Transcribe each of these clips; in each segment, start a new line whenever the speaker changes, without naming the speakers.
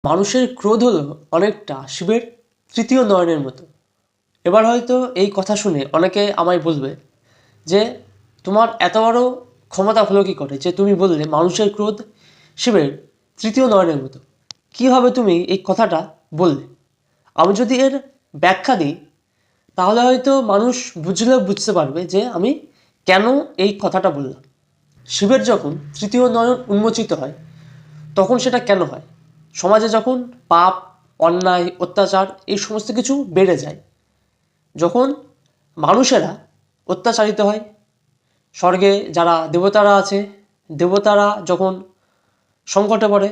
মানুষের ক্রোধ হলো অনেকটা শিবের তৃতীয় নয়নের মতো। এবার হয়তো এই কথা শুনে অনেকে আমায় বলবে যে তোমার এত বড় ক্ষমতা হলো কী করে যে তুমি বললে মানুষের ক্রোধ শিবের তৃতীয় নয়নের মতো। কীভাবে তুমি এই কথাটা বললে? আমি যদি এর ব্যাখ্যা দিই তাহলে হয়তো মানুষ বুঝলেও বুঝতে পারবে যে আমি কেন এই কথাটা বললাম। শিবের যখন তৃতীয় নয়ন উন্মোচিত হয় তখন সেটা কেন হয়? সমাজে যখন পাপ, অন্যায়, অত্যাচার এই সমস্ত কিছু বেড়ে যায়, যখন মানুষেরা অত্যাচারিত হয়, স্বর্গে যারা দেবতারা আছে দেবতারা যখন সংকটে পড়ে,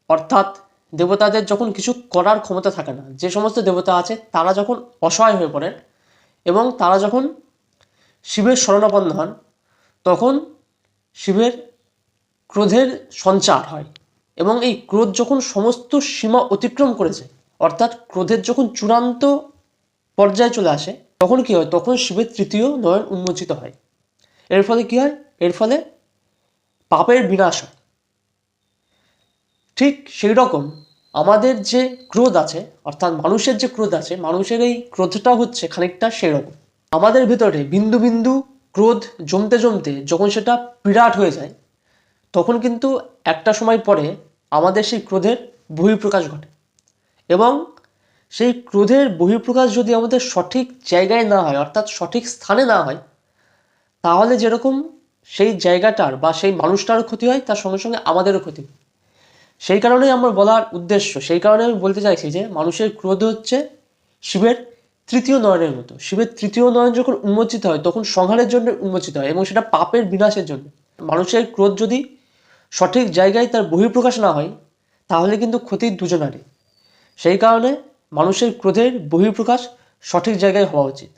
অর্থাৎ দেবতাদের যখন কিছু করার ক্ষমতা থাকে না, যে সমস্ত দেবতা আছে তারা যখন অসহায় হয়ে পড়ে এবং তারা যখন শিবের শরণাপন্ন হন, তখন শিবের ক্রোধের সঞ্চার হয় এবং এই ক্রোধ যখন সমস্ত সীমা অতিক্রম করেছে, অর্থাৎ ক্রোধের যখন চূড়ান্ত পর্যায়ে চলে আসে, তখন কি হয়? তখন শিবের তৃতীয় নয়ন উন্মোচিত হয়। এর ফলে কি হয়? এর ফলে পাপের বিনাশ হয়। ঠিক সেই রকম আমাদের যে ক্রোধ আছে, অর্থাৎ মানুষের যে ক্রোধ আছে, মানুষের এই ক্রোধটা হচ্ছে খানিকটা সেরকম। আমাদের ভিতরে বিন্দু বিন্দু ক্রোধ জমতে জমতে যখন সেটা বিরাট হয়ে যায়, তখন কিন্তু একটা সময় পরে আমাদের সেই ক্রোধের বহিঃপ্রকাশ ঘটে এবং সেই ক্রোধের বহিঃপ্রকাশ যদি আমাদের সঠিক জায়গায় না হয়, অর্থাৎ সঠিক স্থানে না হয়, তাহলে যেরকম সেই জায়গাটার বা সেই মানুষটারও ক্ষতি হয়, তার সঙ্গে সঙ্গে আমাদেরও ক্ষতি হয়। সেই কারণেই আমার বলার উদ্দেশ্য, সেই কারণে আমি বলতে চাইছি যে মানুষের ক্রোধ হচ্ছে শিবের তৃতীয় নয়নের মতো। শিবের তৃতীয় নয়ন যখন উন্মোচিত হয় তখন সংহারের জন্য উন্মোচিত হয় এবং সেটা পাপের বিনাশের জন্য। মানুষের ক্রোধ যদি সঠিক জায়গায় তার বহিঃপ্রকাশ না হয় তাহলে কিন্তু ক্ষতি দুজনারই। সেই কারণে মানুষের ক্রোধের বহিঃপ্রকাশ সঠিক জায়গায় হওয়া উচিত।